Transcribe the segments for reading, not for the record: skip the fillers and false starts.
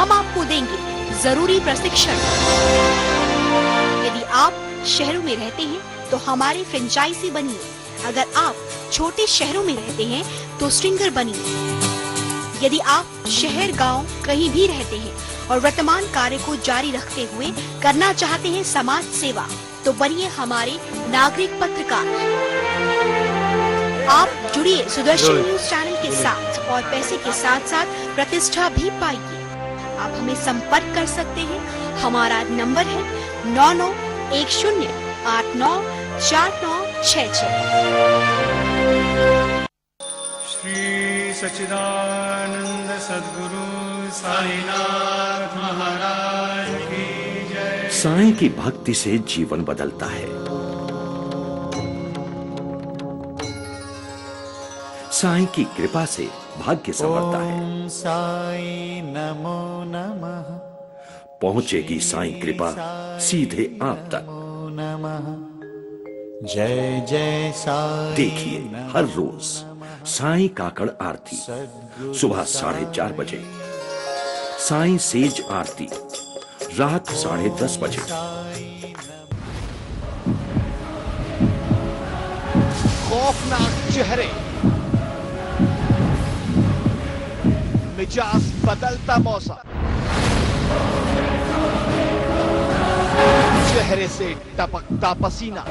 हम आपको देंगे जरूरी प्रशिक्षण। यदि आप शहरों में रहते हैं तो हमारे फ्रेंचाइजी बनिए। अगर आप छोटे शहरों में रहते हैं तो स्ट्रिंगर बनिए। यदि आप शहर गांव कहीं भी रहते हैं और वर्तमान कार्य को जारी रखते हुए करना चाहते हैं समाज सेवा, तो बनिए हमारे नागरिक पत्रकार। आप जुड़िए सुदर्शन न्यूज चैनल के साथ और पैसे के साथ साथ प्रतिष्ठा भी पाइए। आप हमें संपर्क कर सकते हैं। हमारा नंबर है 9910894966। श्री सच्चिदानंद सद्गुरु साईनाथ महाराज की जय। साईं की भक्ति से जीवन बदलता है। साईं की कृपा से भाग्य संवरता है। ओम साई नमो नमः। पहुंचेगी साईं कृपा सीधे आप तक। नमः। जय जय साई। देखिए हर रोज साईं काकड़ आरती सुबह 4:30 बजे, साईं सेज आरती रात 10:30 बजे। खौफनाक चेहरे, मिजाज बदलता मौसम, चेहरे से टपकता पसीना।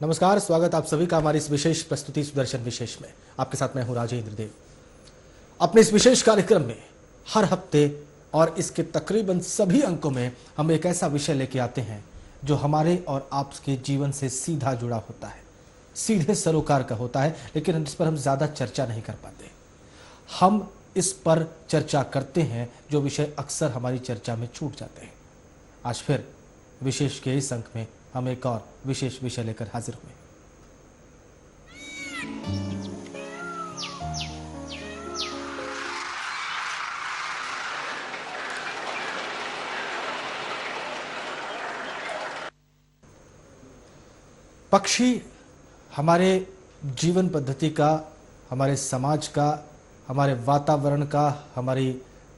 नमस्कार, स्वागत आप सभी का हमारी इस विशेष प्रस्तुति सुदर्शन विशेष में। आपके साथ मैं हूं राजेंद्र देव। अपने इस विशेष कार्यक्रम में हर हफ्ते और इसके तकरीबन सभी अंकों में हम एक ऐसा विषय लेके आते हैं जो हमारे और आपके जीवन से सीधा जुड़ा होता है, सीधे सरोकार का होता है, लेकिन इस पर हम ज्यादा चर्चा नहीं कर पाते। हम इस पर चर्चा करते हैं जो विषय अक्सर हमारी चर्चा में छूट जाते हैं। आज फिर विशेष के इस अंक में हम एक और विशेष विषय लेकर हाजिर हुए। पक्षी हमारे जीवन पद्धति का, हमारे समाज का, हमारे वातावरण का, हमारी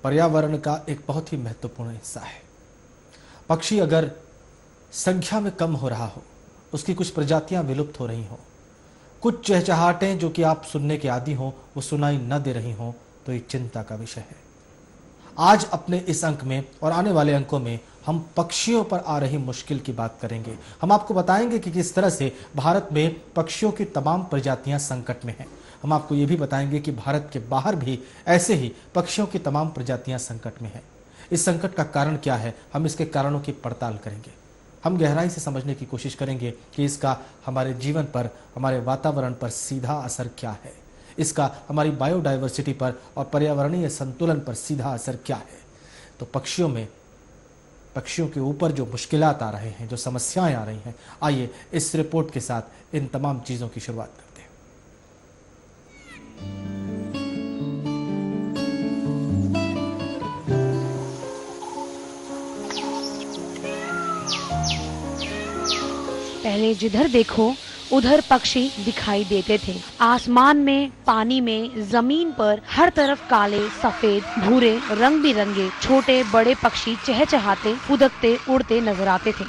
पर्यावरण का एक बहुत ही महत्वपूर्ण हिस्सा है। पक्षी अगर संख्या में कम हो रहा हो, उसकी कुछ प्रजातियां विलुप्त हो रही हो, कुछ चहचहाटें जो कि आप सुनने के आदी हो वो सुनाई न दे रही हो, तो एक चिंता का विषय है। आज अपने इस अंक में और आने वाले अंकों में हम पक्षियों पर आ रही मुश्किल की बात करेंगे। हम आपको बताएंगे कि किस तरह से भारत में पक्षियों की तमाम प्रजातियां संकट में हैं। हम आपको ये भी बताएंगे कि भारत के बाहर भी ऐसे ही पक्षियों की तमाम प्रजातियां संकट में हैं। इस संकट का कारण क्या है, हम इसके कारणों की पड़ताल करेंगे। हम गहराई से समझने की कोशिश करेंगे कि इसका हमारे जीवन पर, हमारे वातावरण पर सीधा असर क्या है, इसका हमारी बायोडाइवर्सिटी पर और पर्यावरणीय संतुलन पर सीधा असर क्या है। तो पक्षियों के ऊपर जो मुश्किलात आ रहे हैं, जो समस्याएं आ रही हैं, आइए इस रिपोर्ट के साथ इन तमाम चीजों की शुरुआत करते हैं। पहले जिधर देखो उधर पक्षी दिखाई देते थे। आसमान में, पानी में, जमीन पर हर तरफ काले, सफेद, भूरे, रंग बिरंगे छोटे बड़े पक्षी चहचहाते, उड़ते उड़ते नजर आते थे।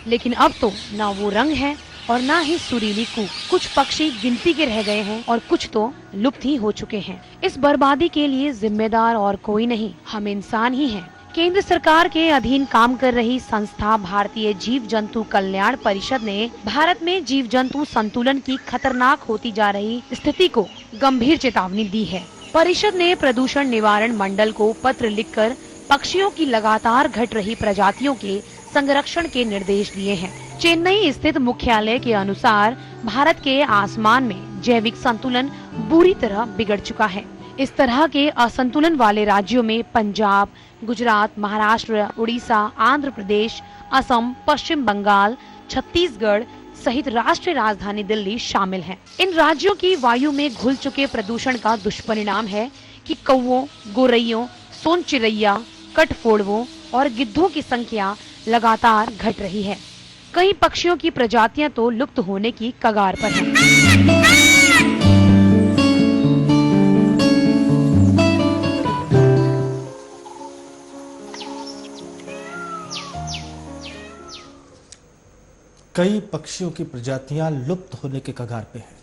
लेकिन अब तो ना वो रंग है और ना ही सुरीली कूक। कुछ पक्षी गिनती के रह गए हैं और कुछ तो लुप्त ही हो चुके हैं। इस बर्बादी के लिए जिम्मेदार और कोई नहीं, हम इंसान ही हैं। केंद्र सरकार के अधीन काम कर रही संस्था भारतीय जीव जंतु कल्याण परिषद ने भारत में जीव जंतु संतुलन की खतरनाक होती जा रही स्थिति को गंभीर चेतावनी दी है। परिषद ने प्रदूषण निवारण मंडल को पत्र लिखकर पक्षियों की लगातार घट रही प्रजातियों के संरक्षण के निर्देश दिए हैं। चेन्नई स्थित मुख्यालय के अनुसार भारत के आसमान में जैविक संतुलन बुरी तरह बिगड़ चुका है। इस तरह के असंतुलन वाले राज्यों में पंजाब, गुजरात, महाराष्ट्र, उड़ीसा, आंध्र प्रदेश, असम, पश्चिम बंगाल, छत्तीसगढ़ सहित राष्ट्रीय राजधानी दिल्ली शामिल हैं। इन राज्यों की वायु में घुल चुके प्रदूषण का दुष्परिणाम है कि कौवों, गोरैयों, सोन चिड़ैया, कठफोड़वों और गिद्धों की संख्या लगातार घट रही है। कई पक्षियों की प्रजातियां तो लुप्त होने की कगार पर हैं। कई पक्षियों की प्रजातियां लुप्त होने के कगार पे हैं।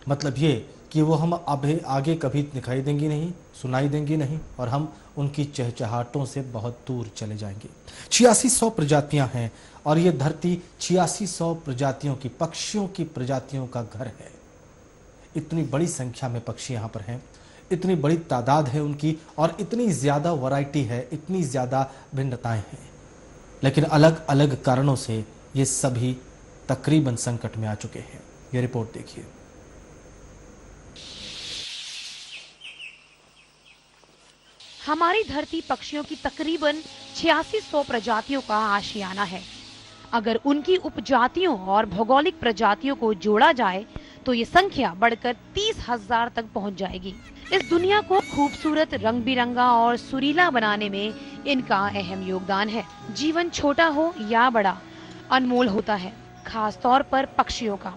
मतलब ये कि वो हम अब आगे कभी दिखाई देंगी नहीं, सुनाई देंगी नहीं और हम उनकी चहचहाटों से बहुत दूर चले जाएंगे। 8600 प्रजातियां हैं और ये धरती 8600 प्रजातियों की, पक्षियों की प्रजातियों का घर है। इतनी बड़ी संख्या में पक्षी यहाँ पर हैं, इतनी बड़ी तादाद है उनकी और इतनी ज़्यादा वैरायटी है, इतनी ज़्यादा भिन्नताएं हैं। लेकिन अलग अलग कारणों से ये सभी तकरीबन संकट में आ चुके हैं। ये रिपोर्ट देखिए। हमारी धरती पक्षियों की तकरीबन 8600 प्रजातियों का आशियाना है। अगर उनकी उपजातियों और भौगोलिक प्रजातियों को जोड़ा जाए तो ये संख्या बढ़कर 30,000 तक पहुंच जाएगी। इस दुनिया को खूबसूरत, रंग बिरंगा और सुरीला बनाने में इनका अहम योगदान है। जीवन छोटा हो या बड़ा, अनमोल होता है, खास तौर पर पक्षियों का,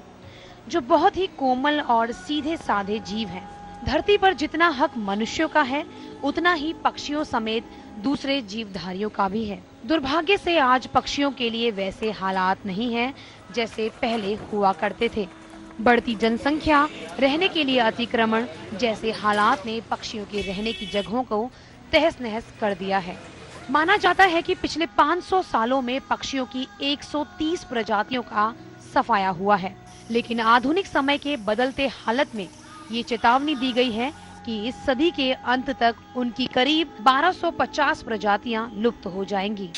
जो बहुत ही कोमल और सीधे साधे जीव हैं। धरती पर जितना हक मनुष्यों का है, उतना ही पक्षियों समेत दूसरे जीवधारियों का भी है। दुर्भाग्य से आज पक्षियों के लिए वैसे हालात नहीं हैं जैसे पहले हुआ करते थे। बढ़ती जनसंख्या, रहने के लिए अतिक्रमण जैसे हालात ने पक्षियों के रहने की जगहों को तहस नहस कर दिया है। माना जाता है कि पिछले 500 सालों में पक्षियों की 130 प्रजातियों का सफाया हुआ है। लेकिन आधुनिक समय के बदलते हालत में ये चेतावनी दी गई है कि इस सदी के अंत तक उनकी करीब 1250 प्रजातियां लुप्त हो जाएंगी।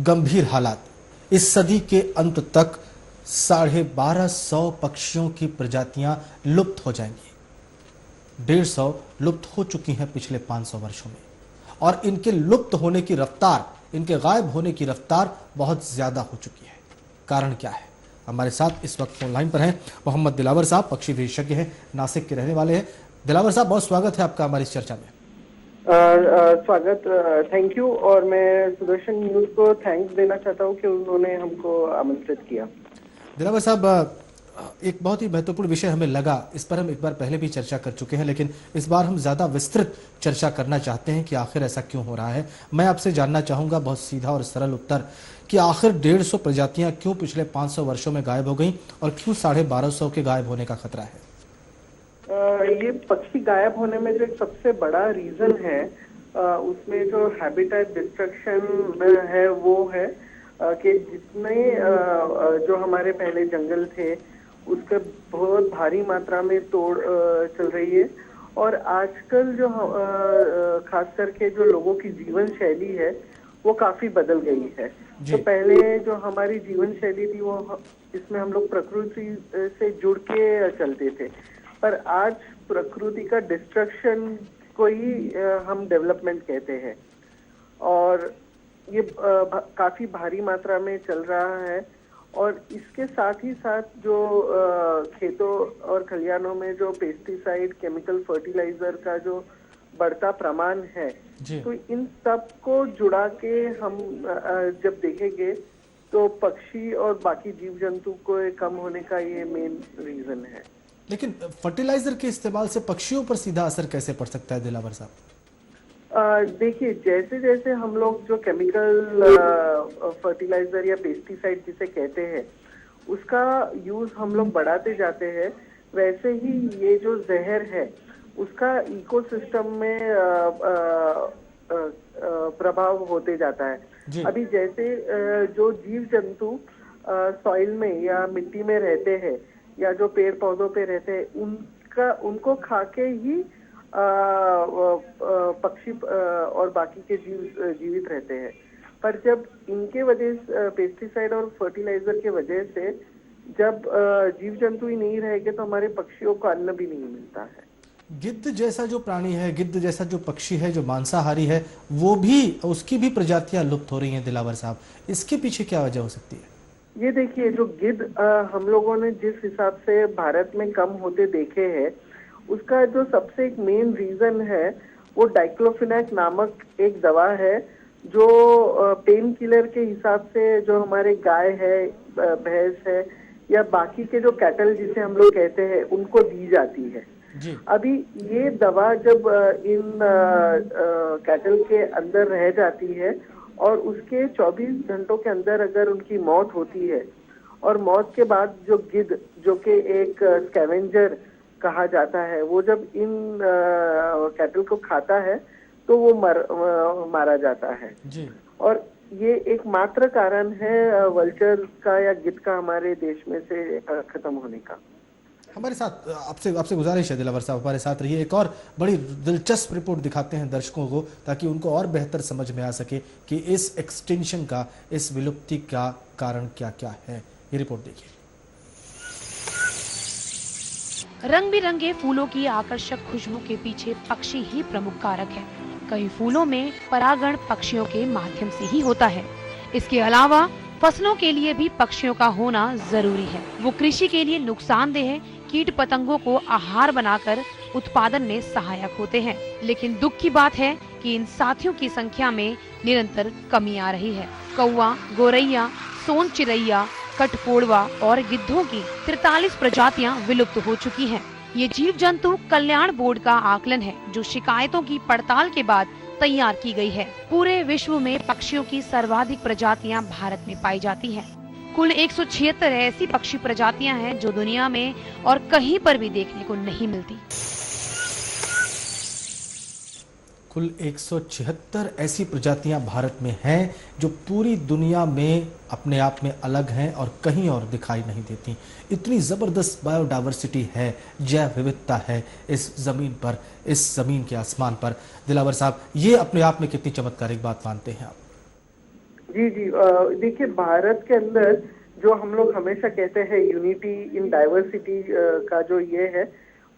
गंभीर हालात। इस सदी के अंत तक 1250 पक्षियों की प्रजातियां लुप्त हो जाएंगी। 150 लुप्त हो चुकी हैं पिछले 500 वर्षों में और इनके लुप्त होने की रफ्तार, इनके गायब होने की रफ्तार बहुत ज्यादा हो चुकी है। कारण क्या है? हमारे साथ इस वक्त फोन लाइन पर हैं मोहम्मद दिलावर साहब, पक्षी विशेषज्ञ हैं, नासिक के रहने वाले हैं। दिलावर साहब, बहुत स्वागत है आपका हमारी इस चर्चा में। स्वागत, थैंक यू। और मैं सुदर्शन न्यूज को थैंक्स देना चाहता हूँ कि उन्होंने हमको आमंत्रित किया। दिलावर साहब, एक बहुत ही महत्वपूर्ण विषय हमें लगा, इस पर हम एक बार पहले भी चर्चा कर चुके हैं, लेकिन इस बार हम ज्यादा विस्तृत चर्चा करना चाहते हैं कि आखिर ऐसा क्यों हो रहा है। मैं आपसे जानना चाहूंगा बहुत सीधा और सरल उत्तर कि आखिर 150 प्रजातियां क्यों पिछले 500 वर्षों में गायब हो गई और क्यों 1250 के गायब होने का खतरा है? ये पक्षी गायब होने में जो सबसे बड़ा रीजन है, उसमें जो हैबिटेट डिस्ट्रक्शन है वो है कि जितने जो हमारे पहले जंगल थे उसका बहुत भारी मात्रा में तोड़ चल रही है। और आजकल जो खास करके जो लोगों की जीवन शैली है वो काफी बदल गई है। तो पहले जो हमारी जीवन शैली थी वो इसमें हम लोग प्रकृति से जुड़ के चलते थे, पर आज प्रकृति का डिस्ट्रक्शन को ही हम डेवलपमेंट कहते हैं और ये काफी भारी मात्रा में चल रहा है। और इसके साथ ही साथ जो खेतों और खलिहानों में जो पेस्टिसाइड, केमिकल फर्टिलाइजर का जो बढ़ता प्रमाण है, तो इन सब को जुड़ा के हम जब देखेंगे तो पक्षी और बाकी जीव जंतु को कम होने का ये मेन रीजन है। लेकिन फर्टिलाइजर के इस्तेमाल से पक्षियों पर सीधा असर कैसे पड़ सकता है दिलावर साहब? देखिए, जैसे जैसे हम लोग जो केमिकल फर्टिलाइजर या पेस्टिसाइड जिसे कहते हैं उसका यूज हम लोग बढ़ाते जाते हैं, वैसे ही ये जो जहर है उसका इकोसिस्टम में प्रभाव होते जाता है। अभी जैसे जो जीव जंतु सॉइल में या मिट्टी में रहते हैं या जो पेड़ पौधों पे रहते हैं उनको खाके ही पक्षी और बाकी के जीव जीवित रहते हैं। पर जब इनके वजह पेस्टिसाइड और फर्टिलाइजर के वजह से जब जीव जंतु ही नहीं रहेंगे तो हमारे पक्षियों को अन्न भी नहीं मिलता है। गिद्ध जैसा जो प्राणी है, गिद्ध जैसा जो पक्षी है, जो मांसाहारी है, वो भी, उसकी भी प्रजातियां लुप्त हो रही हैं दिलावर साहब, इसके पीछे क्या वजह हो सकती है? ये देखिए, जो गिद्ध हम लोगों ने जिस हिसाब से भारत में कम होते देखे हैं, उसका जो सबसे एक मेन रीजन है वो डाइक्लोफिनेक नामक एक दवा है, जो पेन किलर के हिसाब से जो हमारे गाय है, भैंस है या बाकी के जो कैटल जिसे हम लोग कहते हैं उनको दी जाती है जी। अभी ये दवा जब इन कैटल के अंदर रह जाती है और उसके 24 घंटों के अंदर अगर उनकी मौत होती है, और मौत के बाद जो गिद्ध, जो कि एक स्कैवेंजर कहा जाता है, वो जब इन कैटल को खाता है तो वो मारा जाता है जी। और ये एक मात्र कारण है वल्चर का या गिद्ध का हमारे देश में से खत्म होने का। हमारे साथ आपसे गुजारिश है दिलावर साहब, हमारे साथ रहिए। एक और बड़ी दिलचस्प रिपोर्ट दिखाते हैं दर्शकों को, ताकि उनको और बेहतर समझ में आ सके कि इस एक्सटिंक्शन का, इस विलुप्ति का कारण क्या क्या है। ये रिपोर्ट देखिए। रंग बिरंगे फूलों की आकर्षक खुशबू के पीछे पक्षी ही प्रमुख कारक है। कई फूलों में परागण पक्षियों के माध्यम से ही होता है। इसके अलावा फसलों के लिए भी पक्षियों का होना जरूरी है। वो कृषि के लिए नुकसानदेह कीट पतंगों को आहार बनाकर उत्पादन में सहायक होते हैं। लेकिन दुख की बात है कि इन साथियों की संख्या में निरंतर कमी आ रही है। कौवा, गोरैया, सोन चिरैया, कटफोड़वा और गिद्धों की 43 प्रजातियां विलुप्त हो चुकी हैं। ये जीव जंतु कल्याण बोर्ड का आकलन है, जो शिकायतों की पड़ताल के बाद तैयार की गई है। पूरे विश्व में पक्षियों की सर्वाधिक प्रजातियां भारत में पाई जाती हैं। कुल 176 ऐसी पक्षी प्रजातियां हैं जो दुनिया में और कहीं पर भी देखने को नहीं मिलती। कुल 176 ऐसी प्रजातियां भारत में हैं जो पूरी दुनिया में अपने आप में अलग हैं और कहीं और दिखाई नहीं देती। इतनी ज़बरदस्त बायोडाइवर्सिटी है, जैव विविधता है इस ज़मीन पर, इस ज़मीन के आसमान पर। दिलावर साहब, ये अपने आप में कितनी चमत्कारिक बात मानते हैं आप? जी देखिए, भारत के अंदर जो हम लोग हमेशा कहते हैं यूनिटी इन डाइवर्सिटी का जो ये है,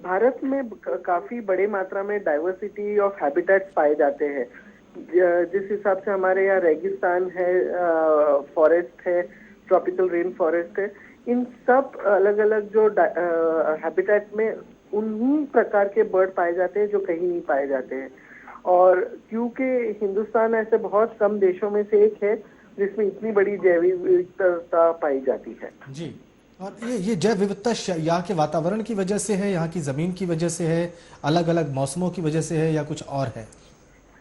भारत में काफी बड़े मात्रा में डाइवर्सिटी ऑफ हैबिटेट्स पाए जाते हैं। जिस हिसाब से हमारे यहाँ रेगिस्तान है, फॉरेस्ट है, ट्रॉपिकल रेन फॉरेस्ट है, इन सब अलग अलग जो हैबिटेट में उन्हीं प्रकार के बर्ड पाए जाते हैं जो कहीं नहीं पाए जाते हैं। और क्योंकि हिंदुस्तान ऐसे बहुत कम देशों में से एक है जिसमें इतनी बड़ी जैव विविधता पाई जाती है। जी। और ये जैव विविधता यहाँ के वातावरण की वजह से है, यहाँ की जमीन की वजह से है, अलग अलग मौसमों की वजह से है, या कुछ और है?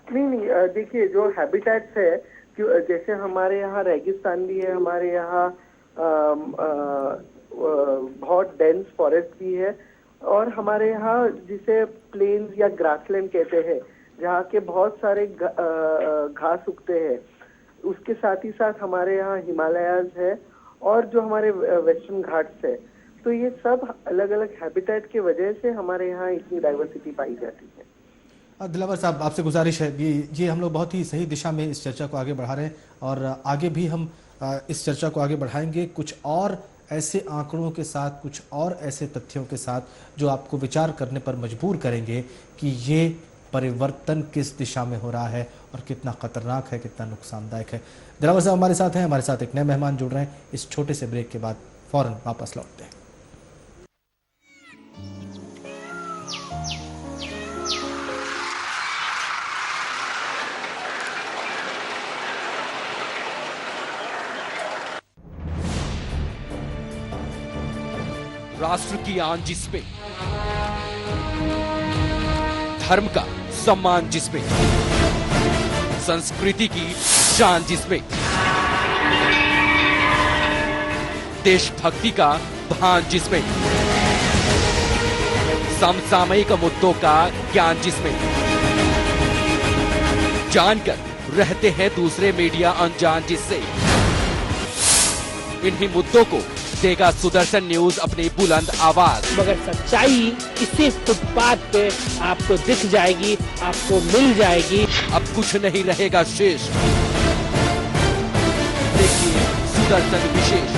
नहीं, देखिए, जो हैबिटेट्स है, जैसे हमारे यहाँ रेगिस्तान भी है, हमारे यहाँ बहुत डेंस फॉरेस्ट भी है, और हमारे यहाँ जिसे प्लेन्स या ग्रासलैंड कहते हैं, जहाँ के बहुत सारे घास उगते हैं, उसके साथ ही साथ हमारे यहाँ हिमालयाज है और जो हमारे वेस्टर्न घाट्स है। तो ये सब अलग अलग हैबिटेट के वजह से हमारे यहाँ इतनी डाइवर्सिटी पाई जाती है। दिलावर साहब, आपसे गुजारिश है, ये हम लोग बहुत ही सही दिशा में इस चर्चा को आगे बढ़ा रहे हैं और आगे भी हम इस चर्चा को आगे बढ़ाएंगे कुछ और ऐसे आंकड़ों के साथ, कुछ और ऐसे तथ्यों के साथ जो आपको विचार करने पर मजबूर करेंगे कि ये परिवर्तन किस दिशा में हो रहा है और कितना खतरनाक है, कितना नुकसानदायक है। दिलावर साहब हमारे साथ हैं, हमारे साथ एक नए मेहमान जुड़ रहे हैं। इस छोटे से ब्रेक के बाद फौरन वापस लौटते हैं। राष्ट्र की आन जिसमें, धर्म का सम्मान जिसमें, संस्कृति की शान जिसमें, देशभक्ति का भान जिसमें, समसामयिक मुद्दों का ज्ञान जिसमें, जानकर रहते हैं दूसरे मीडिया अनजान जिससे, इन्हीं मुद्दों को देगा सुदर्शन न्यूज अपनी बुलंद आवाज। मगर सच्चाई इसी फुटपाथ पे आपको दिख जाएगी, आपको मिल जाएगी। अब कुछ नहीं रहेगा शेष। देखिए सुदर्शन विशेष।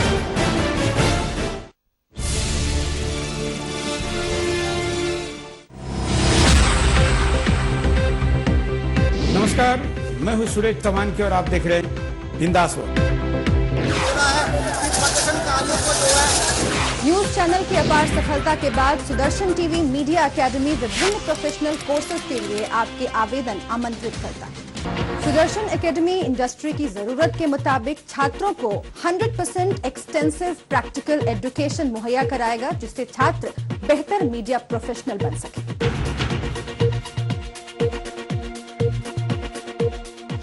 नमस्कार, मैं हूं सुरेश तवान की और आप देख रहे हैं बिंदास वर्ल्ड। न्यूज चैनल की अपार सफलता के बाद सुदर्शन टीवी मीडिया एकेडमी विभिन्न प्रोफेशनल कोर्सेज के लिए आपके आवेदन आमंत्रित करता है। सुदर्शन एकेडमी इंडस्ट्री की जरूरत के मुताबिक छात्रों को 100% एक्सटेंसिव प्रैक्टिकल एजुकेशन मुहैया कराएगा, जिससे छात्र बेहतर मीडिया प्रोफेशनल बन सके।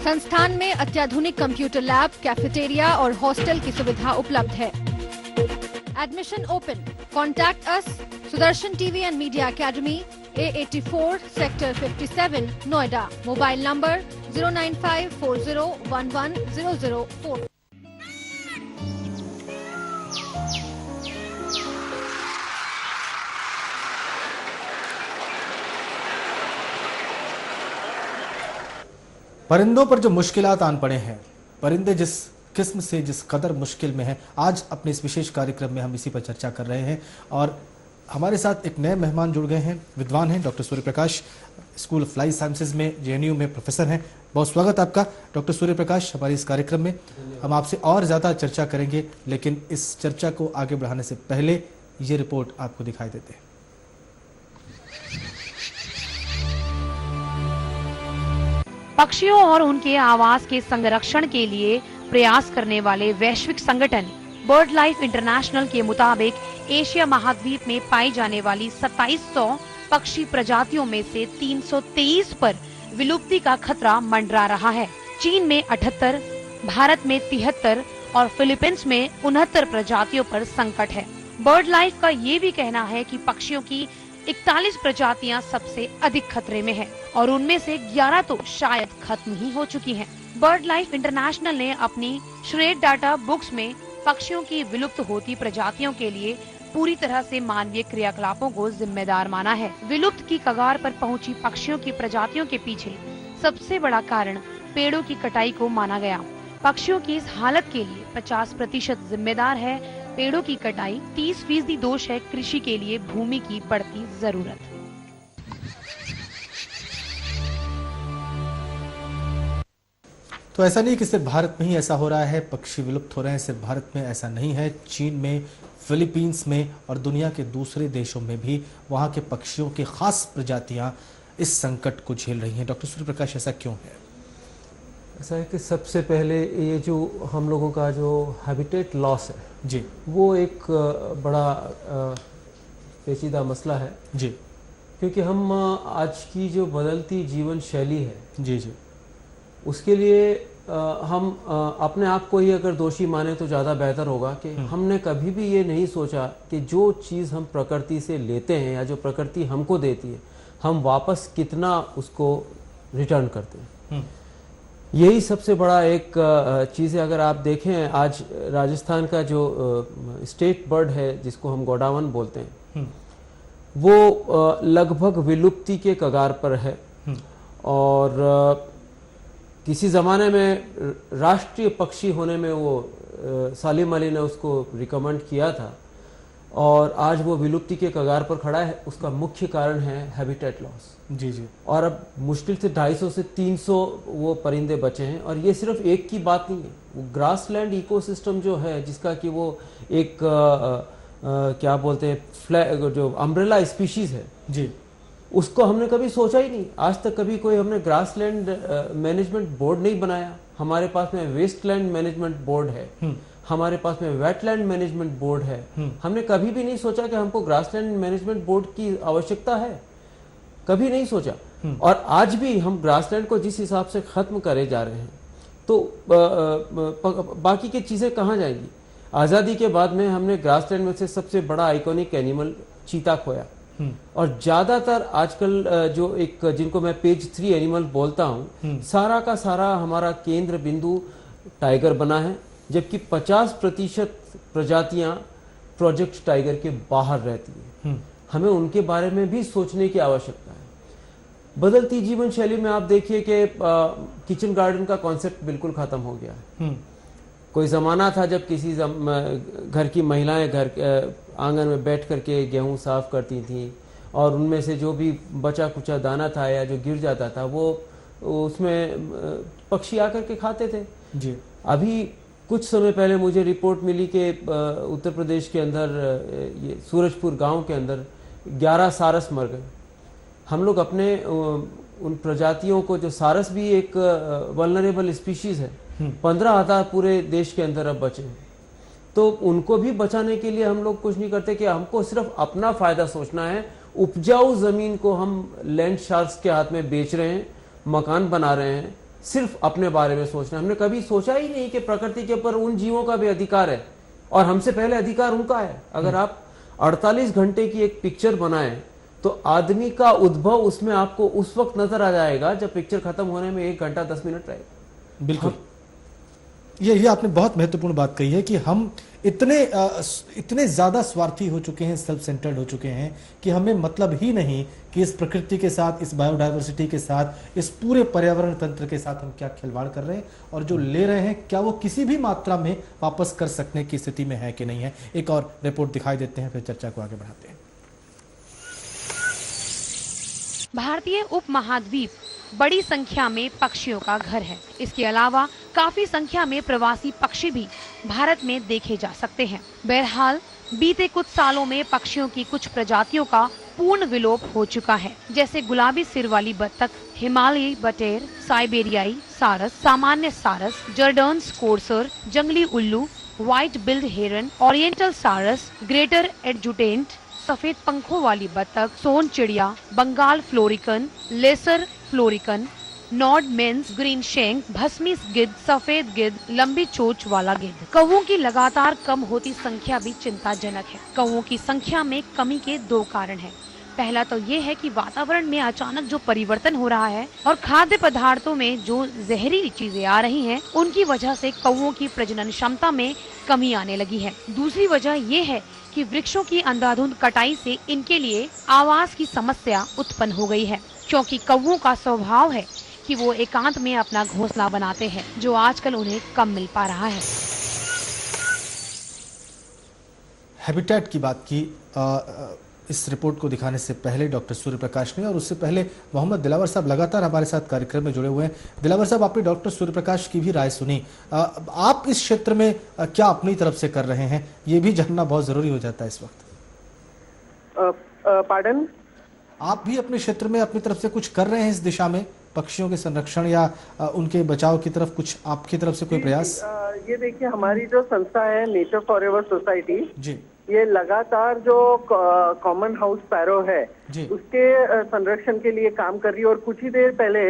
संस्थान में अत्याधुनिक कंप्यूटर लैब, कैफेटेरिया और हॉस्टल की सुविधा उपलब्ध है। Admission open. Contact us Sudarshan TV and media academy, A84 sector 57 Noida. Mobile number 09540110004। परिंदों पर जो मुश्किलात आन पड़े हैं, परिंदे जिस किस्म से जिस कदर मुश्किल में है, आज अपने इस विशेष कार्यक्रम में हम इसी पर चर्चा कर रहे हैं। और हमारे साथ एक नए मेहमान जुड़ गए हैं, विद्वान हैं doctor Surya Prakash, school of life sciences में JNU में प्रोफेसर हैं। बहुत स्वागत आपका डॉक्टर सूर्य प्रकाश हमारे इस कार्यक्रम में। हम आपसे और ज़्यादा चर्चा करेंगे, लेकिन इस चर्चा को आगे बढ़ाने से पहले ये रिपोर्ट आपको दिखाई देते हैं। पक्षियों और उनके आवास के संरक्षण के लिए प्रयास करने वाले वैश्विक संगठन बर्ड लाइफ इंटरनेशनल के मुताबिक एशिया महाद्वीप में पाई जाने वाली 2700 पक्षी प्रजातियों में से 323 पर विलुप्ति का खतरा मंडरा रहा है। चीन में 78, भारत में 73 और फिलीपींस में 69 प्रजातियों पर संकट है। बर्ड लाइफ का ये भी कहना है कि पक्षियों की 41 प्रजातियां सबसे अधिक खतरे में हैं और उनमें से 11 तो शायद खत्म ही हो चुकी हैं। बर्ड लाइफ इंटरनेशनल ने अपनी श्रेड डाटा बुक्स में पक्षियों की विलुप्त होती प्रजातियों के लिए पूरी तरह से मानवीय क्रियाकलापों को जिम्मेदार माना है। विलुप्त की कगार पर पहुंची पक्षियों की प्रजातियों के पीछे सबसे बड़ा कारण पेड़ों की कटाई को माना गया। पक्षियों की इस हालत के लिए 50% जिम्मेदार है पेड़ों की कटाई, 30% दोष है कृषि के लिए भूमि की बढ़ती जरूरत। तो ऐसा नहीं कि सिर्फ भारत में ही ऐसा हो रहा है, पक्षी विलुप्त हो रहे हैं, सिर्फ भारत में ऐसा नहीं है। चीन में, फिलीपींस में और दुनिया के दूसरे देशों में भी वहाँ के पक्षियों की खास प्रजातियाँ इस संकट को झेल रही हैं। डॉक्टर सूर्य प्रकाश, ऐसा क्यों है? ऐसा है कि सबसे पहले ये जो हम लोगों का जो हैबिटेट लॉस है जी, वो एक बड़ा पेचीदा मसला है जी, क्योंकि हम आज की जो बदलती जीवन शैली है जी जी, उसके लिए हम अपने आप को ही अगर दोषी माने तो ज़्यादा बेहतर होगा कि हमने कभी भी ये नहीं सोचा कि जो चीज़ हम प्रकृति से लेते हैं या जो प्रकृति हमको देती है, हम वापस कितना उसको रिटर्न करते हैं। यही सबसे बड़ा एक चीज़ है। अगर आप देखें, आज राजस्थान का जो स्टेट बर्ड है जिसको हम गोडावन बोलते हैं, वो लगभग विलुप्ति के कगार पर है और किसी ज़माने में राष्ट्रीय पक्षी होने में वो सालिम अली ने उसको रिकमेंड किया था और आज वो विलुप्ति के कगार पर खड़ा है। उसका मुख्य कारण है हैबिटेट लॉस। जी जी। और अब मुश्किल से 250 से 300 वो परिंदे बचे हैं और ये सिर्फ एक की बात नहीं है। वो ग्रासलैंड इकोसिस्टम जो है, जिसका कि वो एक क्या बोलते हैं, जो अम्ब्रेला स्पीशीज है जी, उसको हमने कभी सोचा ही नहीं। आज तक कभी कोई हमने ग्रासलैंड मैनेजमेंट बोर्ड नहीं बनाया। हमारे पास में वेस्टलैंड मैनेजमेंट बोर्ड है, हमारे पास में वेटलैंड मैनेजमेंट बोर्ड है। हमने कभी भी नहीं सोचा कि हमको ग्रासलैंड मैनेजमेंट बोर्ड की आवश्यकता है, कभी नहीं सोचा। और आज भी हम ग्रासलैंड को जिस हिसाब से खत्म करे जा रहे हैं, तो बाकी की चीजें कहाँ जाएंगी। आजादी के बाद में हमने ग्रासलैंड में से सबसे बड़ा आइकॉनिक एनिमल चीता खोया और ज्यादातर आजकल जो एक जिनको मैं पेज 3 एनिमल बोलता हूँ, सारा का सारा हमारा केंद्र बिंदु टाइगर बना है, जबकि 50% प्रजातियां प्रोजेक्ट टाइगर के बाहर रहती हैं। हमें उनके बारे में भी सोचने की आवश्यकता है। बदलती जीवन शैली में आप देखिए कि किचन गार्डन का कॉन्सेप्ट बिल्कुल खत्म हो गया है। कोई जमाना था जब किसी घर की महिलाएं घर आंगन में बैठ करके गेहूं साफ करती थी और उनमें से जो भी बचा कुचा दाना था या जो गिर जाता था वो उसमें पक्षी आकर के खाते थे। जी। अभी कुछ समय पहले मुझे रिपोर्ट मिली कि उत्तर प्रदेश के अंदर ये सूरजपुर गांव के अंदर 11 सारस मर गए। हम लोग अपने उन प्रजातियों को, जो सारस भी एक वल्नरेबल स्पीशीज है, 15,000 पूरे देश के अंदर अब बचे हैं, तो उनको भी बचाने के लिए हम लोग कुछ नहीं करते कि हमको सिर्फ अपना फायदा सोचना है। उपजाऊ जमीन को हम लैंड शार्क्स के हाथ में बेच रहे हैं, मकान बना रहे हैं, सिर्फ अपने बारे में सोचना। हमने कभी सोचा ही नहीं कि प्रकृति के ऊपर उन जीवों का भी अधिकार है और हमसे पहले अधिकार उनका है। अगर आप 48 घंटे की एक पिक्चर बनाएं तो आदमी का उद्भव उसमें आपको उस वक्त नजर आ जाएगा जब पिक्चर खत्म होने में 1 घंटा 10 मिनट रहेगा। बिल्कुल, ये आपने बहुत महत्वपूर्ण बात कही है कि हम इतने ज्यादा स्वार्थी हो चुके हैं, सेल्फ सेंटर्ड हो चुके हैं कि हमें मतलब ही नहीं कि इस प्रकृति के साथ, इस बायोडायवर्सिटी के साथ, इस पूरे पर्यावरण तंत्र के साथ हम क्या खिलवाड़ कर रहे हैं और जो ले रहे हैं क्या वो किसी भी मात्रा में वापस कर सकने की स्थिति में है कि नहीं है। एक और रिपोर्ट दिखाई देते हैं, फिर चर्चा को आगे बढ़ाते हैं। भारतीय उपमहाद्वीप बड़ी संख्या में पक्षियों का घर है। इसके अलावा काफी संख्या में प्रवासी पक्षी भी भारत में देखे जा सकते हैं। बहरहाल बीते कुछ सालों में पक्षियों की कुछ प्रजातियों का पूर्ण विलोप हो चुका है, जैसे गुलाबी सिर वाली बत्तख, हिमालयी बटेर, साइबेरियाई सारस, सामान्य सारस, जर्डन्स कोर्सर, जंगली उल्लू, व्हाइट बिल्ड हेरन, ओरिएंटल सारस, ग्रेटर एडजुटेंट, सफेद पंखों वाली बत्तख, सोन चिड़िया, Bengal florican, lesser florican, Nordmann's, greenshank, भस्मी गिद्ध, सफेद गिद्ध, लंबी चोंच वाला गिद्ध। कौवों की लगातार कम होती संख्या भी चिंताजनक है। कौवों की संख्या में कमी के 2 कारण हैं। पहला तो ये है कि वातावरण में अचानक जो परिवर्तन हो रहा है और खाद्य पदार्थों में जो जहरीली चीजें आ रही हैं, उनकी वजह से कौवों की प्रजनन क्षमता में कमी आने लगी है। दूसरी वजह ये है कि वृक्षों की अंधाधुंध कटाई से इनके लिए आवास की समस्या उत्पन्न हो गई है, क्योंकि कौवों का स्वभाव है कि वो एकांत में अपना घोंसला बनाते हैं, जो आजकल उन्हें कम मिल पा रहा है। हैबिटेट की बात की इस रिपोर्ट को दिखाने से पहले डॉक्टर सूर्य प्रकाश ने, और उससे पहले मोहम्मद दिलावर साहब लगातार हमारे साथ कार्यक्रम में जुड़े हुए हैं। दिलावर साहब, आपने डॉक्टर सूर्य प्रकाश की भी राय सुनी। आप इस क्षेत्र में क्या अपनी तरफ से कर रहे हैं, ये भी जानना बहुत जरूरी हो जाता है इस वक्त। पार्डन, आप भी अपने क्षेत्र में अपनी तरफ से कुछ कर रहे हैं इस दिशा में, पक्षियों के संरक्षण या उनके बचाव की तरफ कुछ आपकी तरफ से कोई प्रयास? ये देखिए, हमारी जो संस्था है नेचर फॉरएवर सोसाइटी जी, ये लगातार जो कॉमन हाउस पैरो है उसके संरक्षण के लिए काम कर रही है। और कुछ ही देर पहले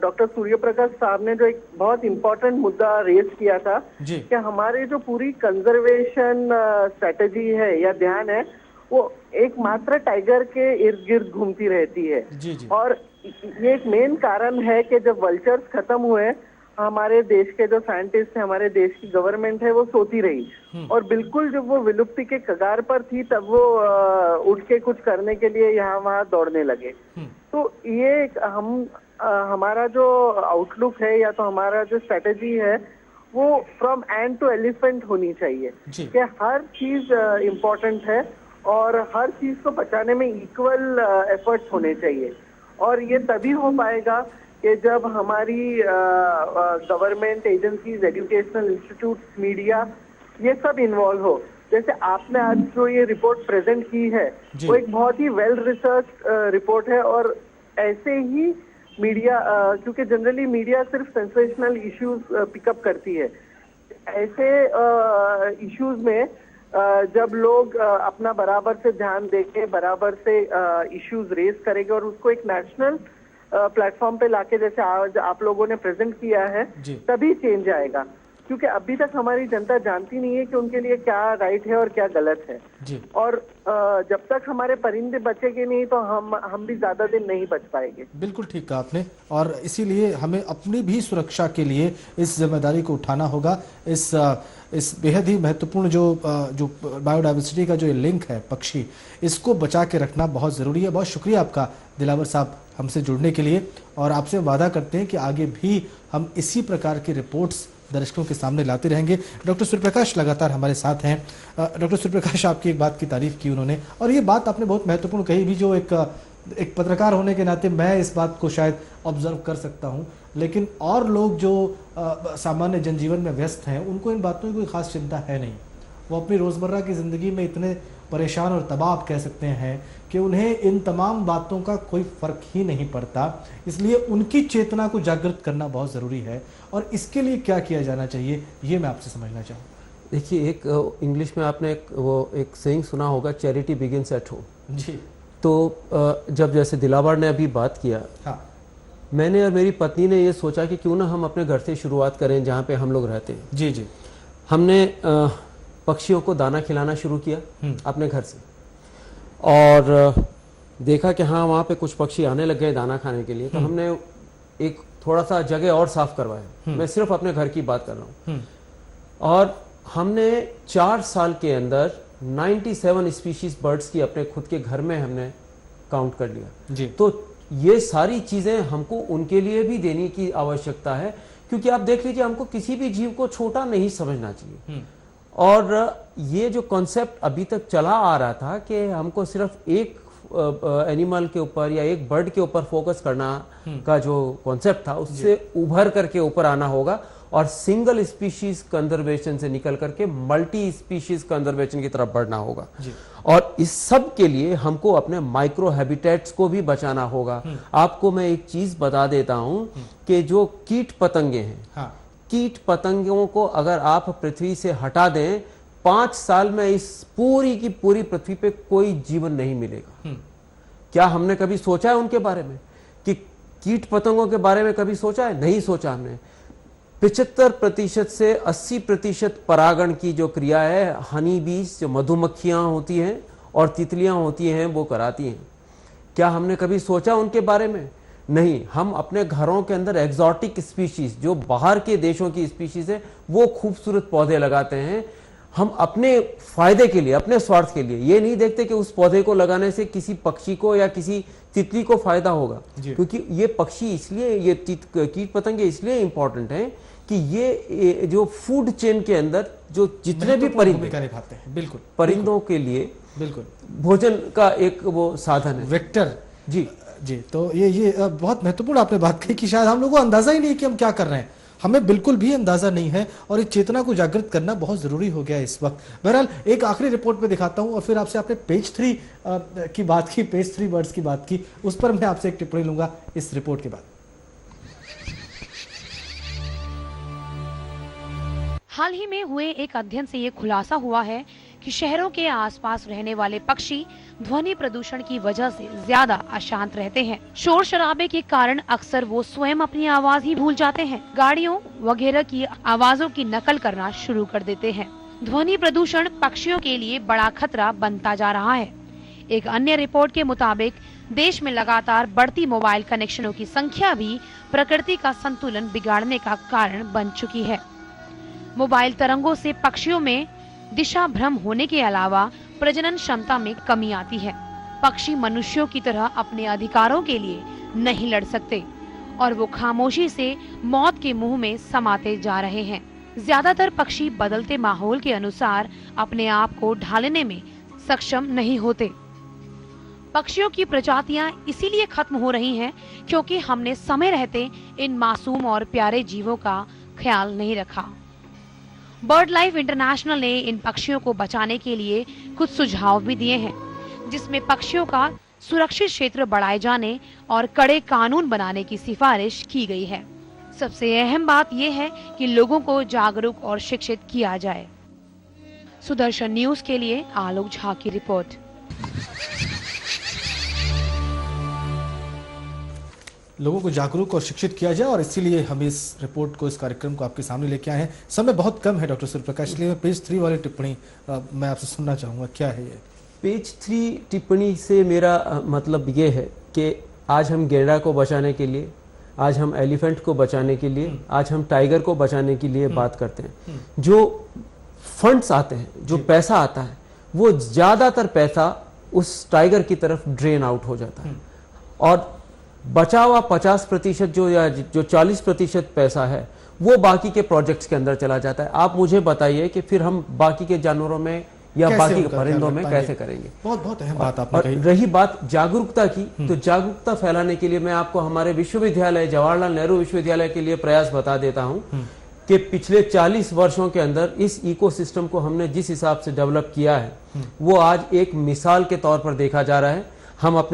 डॉक्टर सूर्य प्रकाश साहब ने जो एक बहुत इम्पोर्टेंट मुद्दा रेज किया था कि हमारे जो पूरी कंजर्वेशन स्ट्रेटेजी है या ध्यान है वो एकमात्र टाइगर के इर्द गिर्द घूमती रहती है। और ये एक मेन कारण है कि जब वल्चर्स खत्म हुए, हमारे देश के जो साइंटिस्ट हैं, हमारे देश की गवर्नमेंट है, वो सोती रही और बिल्कुल जब वो विलुप्ति के कगार पर थी तब वो उठ के कुछ करने के लिए यहाँ वहाँ दौड़ने लगे। तो ये हमारा जो आउटलुक है या तो हमारा जो स्ट्रेटेजी है वो फ्रॉम एंड टू एलिफेंट होनी चाहिए कि हर चीज इम्पोर्टेंट है और हर चीज को बचाने में इक्वल एफर्ट्स होने चाहिए। और ये तभी हो पाएगा कि जब हमारी government agencies, educational institutes, media, ये सब इन्वॉल्व हो। जैसे आपने आज जो ये रिपोर्ट प्रेजेंट की है वो एक बहुत ही वेल रिसर्च रिपोर्ट है। और ऐसे ही मीडिया, क्योंकि जनरली मीडिया सिर्फ सेंसेशनल इश्यूज पिकअप करती है, ऐसे इश्यूज में जब लोग अपना बराबर से ध्यान देके बराबर से इश्यूज रेज करेंगे और उसको एक नेशनल प्लेटफॉर्म पे लाके जैसे आज आप लोगों ने प्रेजेंट किया है, तभी चेंज आएगा। क्योंकि अभी तक हमारी जनता जानती नहीं है कि उनके लिए क्या राइट है और क्या गलत है। और जब तक हमारे परिंदे बचेंगे नहीं तो हम भी ज्यादा दिन नहीं बच पाएंगे। बिल्कुल ठीक कहा आपने, और इसीलिए हमें अपनी भी सुरक्षा के लिए इस जिम्मेदारी को उठाना होगा। इस बेहद ही महत्वपूर्ण जो बायोडाइवर्सिटी का जो लिंक है पक्षी, इसको बचा के रखना बहुत ज़रूरी है। बहुत शुक्रिया आपका दिलावर साहब हमसे जुड़ने के लिए, और आपसे वादा करते हैं कि आगे भी हम इसी प्रकार की रिपोर्ट्स दर्शकों के सामने लाते रहेंगे। डॉक्टर सूर्य प्रकाश लगातार हमारे साथ हैं। डॉक्टर सूर्य प्रकाश, आपकी एक बात की तारीफ की उन्होंने, और ये बात आपने बहुत महत्वपूर्ण कही भी, जो एक पत्रकार होने के नाते मैं इस बात को शायद ऑब्जर्व कर सकता हूँ। लेकिन और लोग जो सामान्य जनजीवन में व्यस्त हैं उनको इन बातों की कोई खास चिंता है नहीं। वो अपनी रोज़मर्रा की ज़िंदगी में इतने परेशान और तबाह आप कह सकते हैं कि उन्हें इन तमाम बातों का कोई फ़र्क ही नहीं पड़ता। इसलिए उनकी चेतना को जागृत करना बहुत ज़रूरी है और इसके लिए क्या किया जाना चाहिए ये मैं आपसे समझना चाहूँ। देखिए, एक इंग्लिश में आपने एक सेइंग सुना होगा, चैरिटी बिगिंस एट होम। जी। तो जब जैसे दिलावर ने अभी बात किया, हाँ, मैंने और मेरी पत्नी ने ये सोचा कि क्यों ना हम अपने घर से शुरुआत करें जहाँ पे हम लोग रहते हैं। जी जी। हमने पक्षियों को दाना खिलाना शुरू किया अपने घर से और देखा कि हाँ वहाँ पे कुछ पक्षी आने लग गए दाना खाने के लिए। तो हमने एक थोड़ा सा जगह और साफ करवाया। मैं सिर्फ अपने घर की बात कर रहा हूँ। और हमने 4 साल के अंदर 97 स्पीशीज बर्ड्स की अपने खुद के घर में हमने काउंट कर लिया। जी। तो ये सारी चीजें हमको उनके लिए भी देने की आवश्यकता है, क्योंकि आप देख लीजिए, हमको किसी भी जीव को छोटा नहीं समझना चाहिए। और ये जो कॉन्सेप्ट अभी तक चला आ रहा था कि हमको सिर्फ एक एनिमल के ऊपर या एक बर्ड के ऊपर फोकस करना का जो कॉन्सेप्ट था, उससे उभर करके ऊपर आना होगा और सिंगल स्पीशीज कंजर्वेशन से निकल करके मल्टी स्पीशीज कंजर्वेशन की तरफ बढ़ना होगा। और इस सब के लिए हमको अपने माइक्रो हैबिटेट्स को भी बचाना होगा। आपको मैं एक चीज बता देता हूं कि जो कीट पतंगे हैं, हाँ, कीट पतंगों को अगर आप पृथ्वी से हटा दें, 5 साल में इस पूरी की पूरी पृथ्वी पे कोई जीवन नहीं मिलेगा। क्या हमने कभी सोचा है उनके बारे में कि कीट पतंगों के बारे में कभी सोचा है? नहीं सोचा हमने। 75% से 80% परागण की जो क्रिया है हनी बीज, जो मधुमक्खियां होती हैं और तितलियां होती हैं, वो कराती हैं। क्या हमने कभी सोचा उनके बारे में? नहीं। हम अपने घरों के अंदर एग्जॉटिक स्पीशीज, जो बाहर के देशों की स्पीशीज है, वो खूबसूरत पौधे लगाते हैं। हम अपने फायदे के लिए, अपने स्वार्थ के लिए ये नहीं देखते कि उस पौधे को लगाने से किसी पक्षी को या किसी तितली को फायदा होगा। क्योंकि ये पक्षी इसलिए, ये कीट पतंगे इसलिए इंपॉर्टेंट हैं कि ये जो फूड चेन के अंदर जो जितने भी परिंदे निभाते हैं, बिल्कुल परिंदों के लिए बिल्कुल भोजन का एक वो साधन है, वेक्टर। जी जी। तो ये बहुत महत्वपूर्ण आपने बात कही कि शायद हम लोगों को अंदाजा ही नहीं कि हम क्या कर रहे हैं। हमें बिल्कुल भी अंदाजा नहीं है और इस चेतना को जागृत करना बहुत जरूरी हो गया है इस वक्त। बहरहाल एक आखिरी रिपोर्ट में दिखाता हूं और फिर आपसे आपने पेज 3 की बात की, पेज 3 बर्ड्स की बात की, उस पर मैं आपसे एक टिप्पणी लूंगा इस रिपोर्ट के बाद। हाल ही में हुए एक अध्ययन से ये खुलासा हुआ है कि शहरों के आसपास रहने वाले पक्षी ध्वनि प्रदूषण की वजह से ज्यादा अशांत रहते हैं। शोर शराबे के कारण अक्सर वो स्वयं अपनी आवाज ही भूल जाते हैं, गाड़ियों वगैरह की आवाजों की नकल करना शुरू कर देते हैं। ध्वनि प्रदूषण पक्षियों के लिए बड़ा खतरा बनता जा रहा है। एक अन्य रिपोर्ट के मुताबिक देश में लगातार बढ़ती मोबाइल कनेक्शनों की संख्या भी प्रकृति का संतुलन बिगाड़ने का कारण बन चुकी है। मोबाइल तरंगों से पक्षियों में दिशा भ्रम होने के अलावा प्रजनन क्षमता में कमी आती है। पक्षी मनुष्यों की तरह अपने अधिकारों के लिए नहीं लड़ सकते और वो खामोशी से मौत के मुंह में समाते जा रहे हैं। ज्यादातर पक्षी बदलते माहौल के अनुसार अपने आप को ढालने में सक्षम नहीं होते। पक्षियों की प्रजातियां इसीलिए खत्म हो रही हैं क्योंकि हमने समय रहते इन मासूम और प्यारे जीवों का ख्याल नहीं रखा। बर्ड लाइफ इंटरनेशनल ने इन पक्षियों को बचाने के लिए कुछ सुझाव भी दिए हैं, जिसमें पक्षियों का सुरक्षित क्षेत्र बढ़ाए जाने और कड़े कानून बनाने की सिफारिश की गई है। सबसे अहम बात यह है कि लोगों को जागरूक और शिक्षित किया जाए। सुदर्शन न्यूज के लिए आलोक झा की रिपोर्ट। लोगों को जागरूक और शिक्षित किया जाए और इसीलिए हम इस रिपोर्ट को, इस कार्यक्रम को आपके सामने लेके आए हैं। समय बहुत कम है डॉक्टर सूर्यप्रकाश, इसलिए मैं पेज 3 वाली टिप्पणी मैं आपसे सुनना चाहूँगा। क्या है ये पेज 3 टिप्पणी से? मेरा मतलब ये है कि आज हम गैंडा को बचाने के लिए, आज हम एलिफेंट को बचाने के लिए, आज हम टाइगर को बचाने के लिए बात करते हैं। जो फंड्स आते हैं, जो पैसा आता है, वो ज्यादातर पैसा उस टाइगर की तरफ ड्रेन आउट हो जाता है और बचा हुआ 50% जो 40% पैसा है वो बाकी के प्रोजेक्ट्स के अंदर चला जाता है। आप मुझे बताइए कि फिर हम बाकी के जानवरों में या कैसे बाकी उनका ख्याल परिंदों रख में पाएंगे? कैसे करेंगे। बहुत बहुत अहम बात आपने और कही। रही बात जागरूकता की, तो जागरूकता फैलाने के लिए मैं आपको हमारे विश्वविद्यालय जवाहरलाल नेहरू विश्वविद्यालय के लिए प्रयास बता देता हूं कि पिछले 40 वर्षों के अंदर इस इकोसिस्टम को हमने जिस हिसाब से डेवलप किया है वो आज एक मिसाल के तौर पर देखा जा रहा है। हम अपने